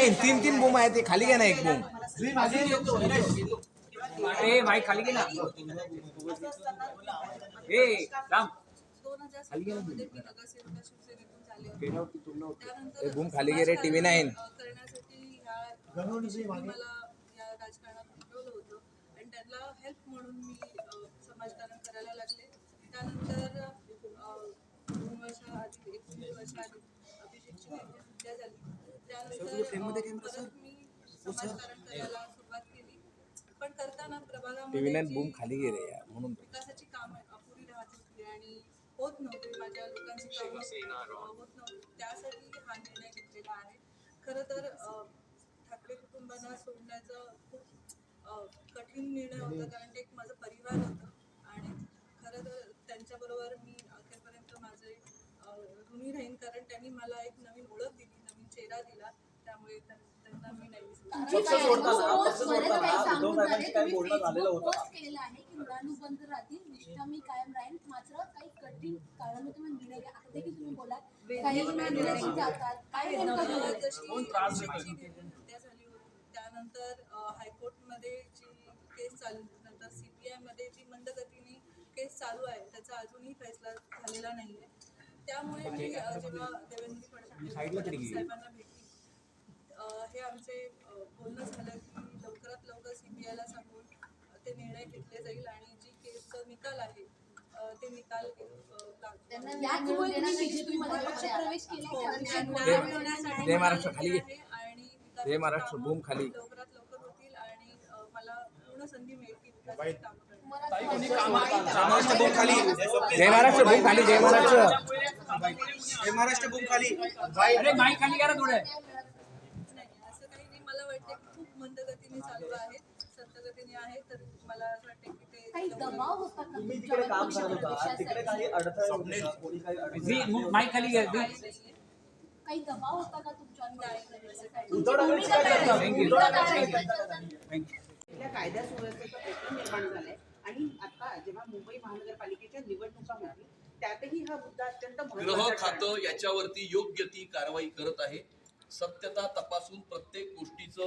नाही, तीन तीन बूम आहे, ते खाली घ्या ना एक बूम. ए माईक खाली घे ना. ए राम खाली घे ना. एक बूम खाली घे रे. TV9 करण्यासाठी मला या राजकारणात उठवलं होतं आणि त्यांना हेल्प म्हणून मी समाजकारण करायला लागले. त्यानंतर 2 वर्षाआधी 19 वर्षाआधी अभिषेकची त्यांची हत्या झाली. त्यानंतर परत मी समाजकारण करायला सुरुवात केली. पण करताना प्रभागामध्ये TV9 बूम खाली घे रे यार, म्हणून विकासाची कामं अपुरी राहत होती आणि होत नव्हते. माझ्या लोकांची कामं होत नव्हती. त्यासाठी हा निर्णय घेतलेला आहे. खरं तर ठाकरे कुटुंबांना सोडण्याचा खूप कठीण निर्णय होता, कारण ते एक माझं परिवार होतं आणि खरं तर त्यांच्याबरोबर मी अखेरपर्यंत माझे ऋणी राहीन, कारण त्यांनी मला एक नवीन ओळख दिली, नवीन चेहरा दिला. त्यामुळे त्यांना मी नाही विसरणार. मुलानुबंध राहतील, निष्ठा मी कायम राहील. मात्र काही कठीण काळामध्ये तुम्ही निर्णय घ्या. आता देखील तुम्ही बोला काही निर्णय जातात काय हत्या झाली होती त्यानंतर हायकोर्टमध्ये जी केस चालू, नंतर CBI मध्ये जी मंदगतीने केस चालू आहे, त्याचा अजूनही फैसला झालेला नाही आहे. त्यामुळे मी जेव्हा देवेंद्र फडणवीस साहेबांना भेटली, हे आमचे बोलणं झालं की लवकरात लवकर CBI ला सांगून ते निर्णय घेतले जाईल आणि जी केसचा निकाल आहे ते निकाल जय महाराष्ट्र खाली घे. जय महाराष्ट्र बूम खाली. लवकरात लवकर होतील आणि मला पूर्ण संधी मिळेल की विकासाची कामं करण्याची. महाराष्ट्र बूम खाली. जय महाराष्ट्र बूम खाली. जय महाराष्ट्र. जय महाराष्ट्र बूम खाली. अरे माईक खाली घ्या ना थोडं. नाही, असं काही नाही. मला वाटते की खूप मंदगतीने चालू आहे, संतगतीने आहे. तर मला असं वाटतं की ते काही दबाव होता का तुम्ही तिकडे काम करत होता, तिकडे काही अडथळे कोणी काही अडथळे माईक खाली घ्या. काही दबाव होता का तुमच्यावर? उद्धव ठाकरे काय करतात? उद्धव ठाकरे काय आपल्या कायदा सुव्यवस्थेचा प्रश्न निर्माण झालाय आणि आता जेव्हा मुंबई महानगरपालिकेच्या निवडणुका होतील त्यातही हा मुद्दा अत्यंत गृह महत्त्वाचा खातं याच्यावरती योग्य ती कारवाई करत आहे. सत्यता तपासून प्रत्येक गोष्टीचं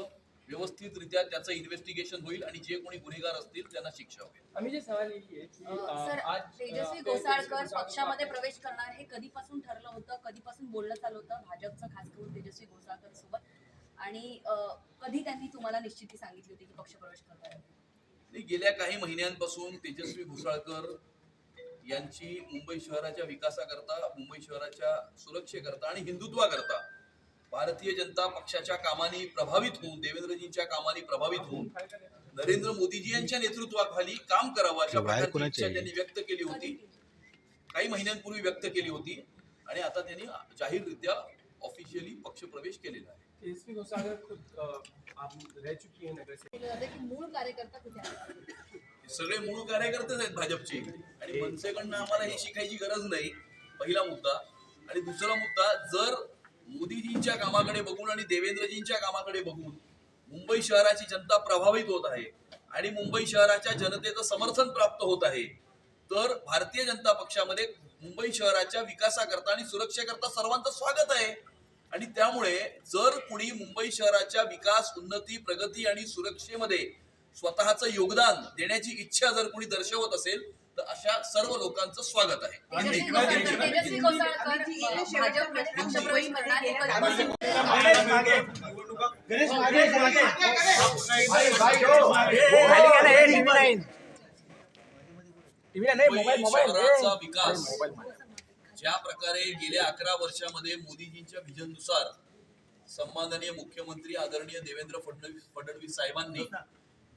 व्यवस्थितरित्या त्याचं इन्व्हेस्टिगेशन होईल आणि जे कोणी गुन्हेगार असतील त्यांना शिक्षा होईल. आम्ही जे सवाल लिहिली आहे की सर, तेजस्वी घोसाळकर पक्षामध्ये प्रवेश करणार हे कधीपासून ठरलं होतं, कधीपासून बोलणं चालू होतं भाजपचं, खास करून तेजस्वी घोसाळकर सोबत, आणि कधी त्यांनी तुम्हाला निश्चिती सांगितली होती की पक्ष प्रवेश करताय? गेल्या काही महिन्यांपासून तेजस्वी घोसाळकर यांची मुंबई शहराच्या विकासाकरता, मुंबई शहराच्या सुरक्षेकरता आणि हिंदुत्वाकरता भारतीय जनता पक्षाच्या कामाने प्रभावित होऊन, देवेंद्रजींच्या कामाने प्रभावित होऊन नरेंद्र मोदीजी यांच्या नेतृत्वाखाली काम करावं अशा प्रकारची इच्छा त्यांनी व्यक्त केली होती, काही महिन्यांपूर्वी व्यक्त केली होती आणि आता त्यांनी जाहीररित्या ऑफिशियली पक्ष प्रवेश केलेला आहे. तेजस्वी घोसाळकर खुद आप रह चुकी है नगर से. मूळ कार्यकर्ता कुठे आहे? सगळे मूळ कार्यकर्तेच आहेत भाजपचे आणि मनसेकडनं आम्हाला हे शिकायची गरज नाही, पहिला मुद्दा. आणि दुसरा मुद्दा, जर मोदीजींच्या कामाकडे बघून आणि देवेंद्रजींच्या कामाकडे बघून मुंबई शहराची जनता प्रभावित होत आहे आणि मुंबई शहराच्या जनतेचं समर्थन प्राप्त होत आहे, तर भारतीय जनता पक्षामध्ये मुंबई शहराच्या विकासाकरता आणि सुरक्षेकरता सर्वांचं स्वागत आहे. आणि त्यामुळे जर कुणी मुंबई शहराच्या विकास, उन्नती, प्रगती आणि सुरक्षेमध्ये स्वतःचं योगदान देण्याची इच्छा जर कुणी दर्शवत असेल तर अशा सर्व लोकांचं स्वागत आहे. तेजस्वी घोसाळकर भाजपमध्ये पक्ष प्रवेश करणार हे कधीपासून? शहराचा विकास ज्या प्रकारे गेल्या 11 वर्षामध्ये मोदीजींच्या व्हिजननुसार सन्माननीय मुख्यमंत्री आदरणीय देवेंद्र फडणवीस साहेबांनी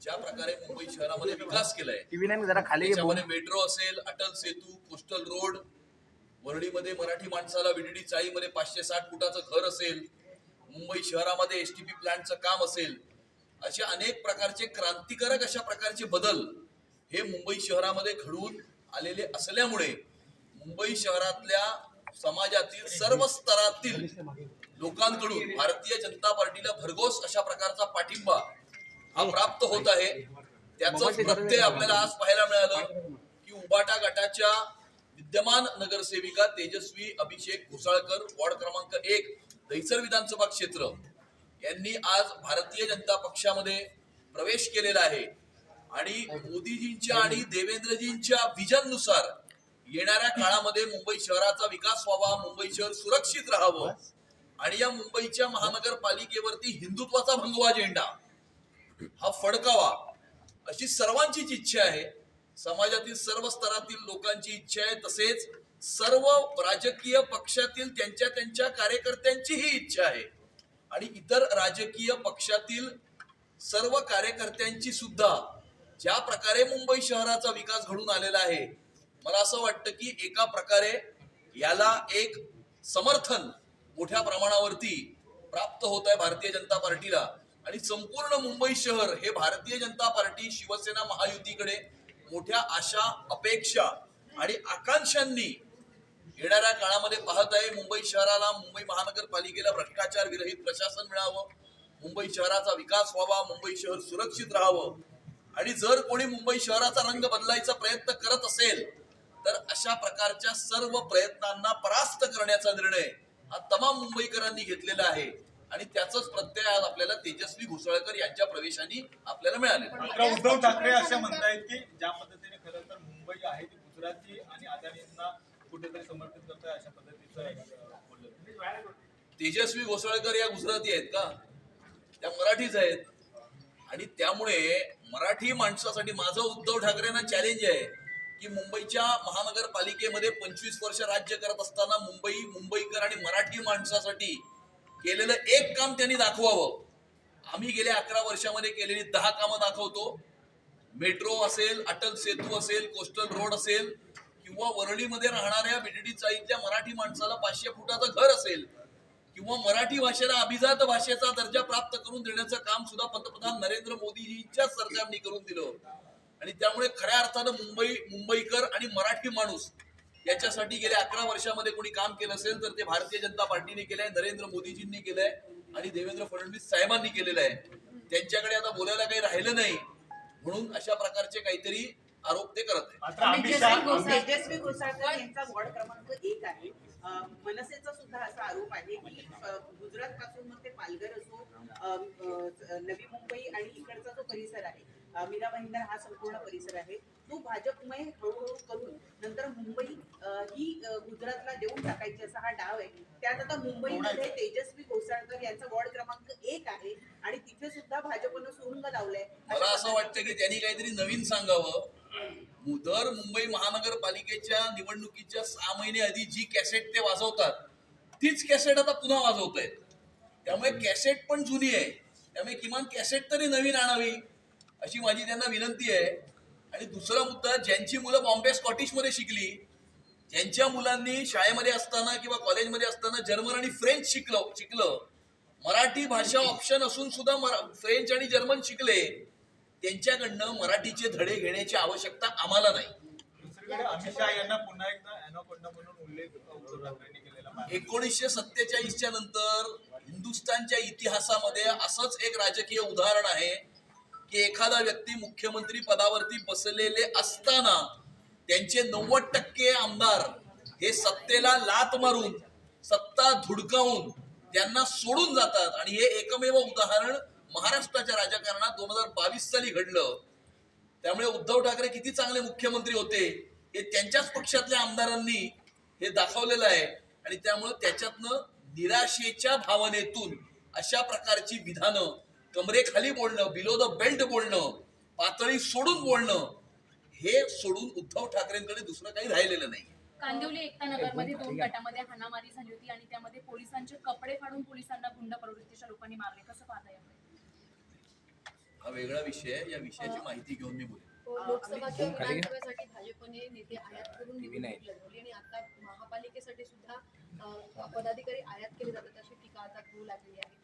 ज्या प्रकारे मुंबई शहरामध्ये विकास केलाय, त्याच्यामध्ये मेट्रो असेल, अटल सेतू, कोस्टल रोड, वरळीमध्ये मराठी माणसाला VDD चाळीमध्ये 560 फुटाचं घर असेल, मुंबई शहरामध्ये STP प्लांटचं काम असेल, असे अनेक प्रकारचे क्रांतिकारक अशा प्रकारचे बदल हे मुंबई शहरामध्ये घडवून आलेले असल्यामुळे मुंबई शहरातल्या समाजातील सर्व स्तरातील लोकांकडून भारतीय जनता पार्टीला भरघोस अशा प्रकारचा पाठिंबा हा प्राप्त होत आहे. त्याचं प्रत्यय आपल्याला आज पाहायला मिळालं की उबाटा गटाच्या विद्यमान नगरसेविका तेजस्वी अभिषेक घोसाळकर, वॉर्ड क्रमांक 1 दहिसर विधानसभा क्षेत्र यांनी आज भारतीय जनता पक्षामध्ये प्रवेश केलेला आहे आणि मोदीजींच्या आणि देवेंद्रजींच्या विजननुसार येणाऱ्या काळामध्ये मुंबई शहराचा विकास व्हावा, मुंबई शहर सुरक्षित राहावं आणि या मुंबईच्या महानगरपालिकेवरती हिंदुत्वाचा भगवा झेंडा हा फडकावा अशी सर्वांचीच इच्छा आहे. समाजातील सर्व स्तरातील लोकांची इच्छा आहे, तसेच सर्व राजकीय पक्षातील त्यांच्या त्यांच्या कार्यकर्त्यांचीही इच्छा आहे आणि इतर राजकीय पक्षातील सर्व कार्यकर्त्यांची सुद्धा ज्या प्रकारे मुंबई शहराचा विकास घडून आलेला आहे, मला असं वाटतं की एका प्रकारे याला एक समर्थन मोठ्या प्रमाणावरती प्राप्त होत आहे भारतीय जनता पार्टीला आणि संपूर्ण मुंबई शहर हे भारतीय जनता पार्टी शिवसेना महायुतीकडे मोठ्या आशा, अपेक्षा आणि आकांक्षांनी येणाऱ्या काळामध्ये पाहत आहे. मुंबई शहराला, मुंबई महानगरपालिकेला भ्रष्टाचार विरहित प्रशासन मिळावं, मुंबई शहराचा विकास व्हावा, मुंबई शहर सुरक्षित राहावं आणि जर कोणी मुंबई शहराचा रंग बदलायचा प्रयत्न करत असेल तर अशा प्रकारच्या सर्व प्रयत्नांना परास्त करण्याचा निर्णय हा तमाम मुंबईकरांनी घेतलेला आहे आणि त्याचाच प्रत्यय आज आपल्याला तेजस्वी घोसाळकर यांच्या प्रवेशाने आपल्याला मिळाले. मात्र उद्धव ठाकरे असे म्हणतायत की ज्या पद्धतीने खरं तर मुंबई आहे ती गुजराती आणि अदानींना कुठेतरी समर्पित करताय अशा पद्धतीचं बोललं. तेजस्वी घोसाळकर या गुजराती आहेत का? त्या मराठीच आहेत आणि त्यामुळे मराठी माणसासाठी माझं उद्धव ठाकरेंना चॅलेंज आहे की मुंबईच्या महानगरपालिकेमध्ये 25 वर्ष राज्य करत असताना मुंबईकर आणि मराठी माणसासाठी केलेलं एक काम त्यांनी दाखवावं. आम्ही गेल्या 11 वर्षामध्ये केलेली 10 कामं दाखवतो. मेट्रो असेल, अटल सेतू असेल, कोस्टल रोड असेल किंवा वरळीमध्ये राहणाऱ्या बीडडी चाळीतल्या मराठी माणसाला 500 फुटाचं घर असेल किंवा मराठी भाषेला अभिजात भाषेचा दर्जा प्राप्त करून देण्याचं काम सुद्धा पंतप्रधान नरेंद्र मोदीजींच्या सरकारने करून दिलं आणि त्यामुळे खऱ्या अर्थानं मुंबईकर आणि मराठी माणूस याच्यासाठी गेल्या 11 वर्षामध्ये कोणी काम केलं असेल तर ते भारतीय जनता पार्टीने केलंय, नरेंद्र मोदीजींनी केलंय आणि देवेंद्र फडणवीस साहेबांनी केलेलं आहे. त्यांच्याकडे आता बोलायला काही राहिलं नाही म्हणून अशा प्रकारचे काहीतरी आरोप ते करत आहेत. तेजस्वी घोसाळकर यांचा वॉर्ड क्रमांक 1 आहे. मनसेचा सुद्धा असा आरोप आहे की गुजरात पासून मग ते पालघर असो, नवी मुंबई आणि इकडचा जो परिसर आहे, मीरा भाईंदर हा संपूर्ण परिसर आहे, तो भाजपमय हळूहळू करून नंतर मुंबई ही गुजरातला देऊन टाकायची असा हा डाव आहे. त्यात आता मुंबईमध्ये तेजस्वी घोसाळकर यांचा वॉर्ड क्रमांक 1 आहे आणि तिथे सुद्धा भाजपनं सुरुंग लावलंय. मला असं वाटतं की त्यांनी काहीतरी नवीन सांगावं. दर मुंबई महानगरपालिकेच्या निवडणुकीच्या 6 महिने आधी जी कॅसेट ते वाजवतात तीच कॅसेट आता पुन्हा वाजवत आहेत. त्यामुळे कॅसेट पण जुनी आहे, त्यामुळे किमान कॅसेट तरी नवीन आणावी अशी माझी त्यांना विनंती आहे. आणि दुसरा मुद्दा, ज्यांची मुलं बॉम्बे स्कॉटिशमध्ये शिकली, ज्यांच्या मुलांनी शाळेमध्ये असताना किंवा कॉलेजमध्ये असताना जर्मन आणि फ्रेंच शिकलं, मराठी भाषा ऑप्शन असून सुद्धा फ्रेंच आणि जर्मन शिकले, त्यांच्याकडनं मराठीचे धडे घेण्याची आवश्यकता आम्हाला नाही. दुसरीकडे अमित शहा यांना पुन्हा एकदा अॅनाकोंडा म्हणून उल्लेख उद्धव ठाकरेंनी केलेला. 1947च्या नंतर हिंदुस्थानच्या इतिहासामध्ये असंच एक राजकीय उदाहरण आहे की एखादा व्यक्ती मुख्यमंत्री पदावरती बसलेले असताना त्यांचे 90% आमदार हे सत्तेला लात मारून, सत्ता धुडकावून त्यांना सोडून जातात आणि हे एकमेव उदाहरण महाराष्ट्राच्या राजकारणात 2022 साली घडलं. त्यामुळे उद्धव ठाकरे किती चांगले मुख्यमंत्री होते हे त्यांच्याच पक्षातल्या आमदारांनी हे दाखवलेलं आहे आणि त्यामुळे त्याच्यातनं निराशेच्या भावनेतून अशा प्रकारची विधानं, कमरेखाली बोलणं, बिलो द बेल्ट बोलणं, पातळी सोडून बोलणं, हे सोडून उद्धव ठाकरेंकडे दुसरं काही राहिलेलं नाही. कांदिवली एकता नगरमध्ये 2 गटामध्ये हाणामारी झाली होती आणि त्यामध्ये पोलिसांचे कपडे फाडून पोलिसांना गुंड प्रवृत्तीच्या लोकांनी मारले. कसं पाहता याकडे? हा वेगळा विषय आहे, या विषयाची माहिती घेऊन मी बोलेन. लोकसभा किंवा विधानसभेसाठी भाजपने नेते आयात करून निवडणूक लढवली आणि आता महापालिकेसाठी सुद्धा पदाधिकारी आयात केले जातात अशी टीका आता होऊ लागली आहे.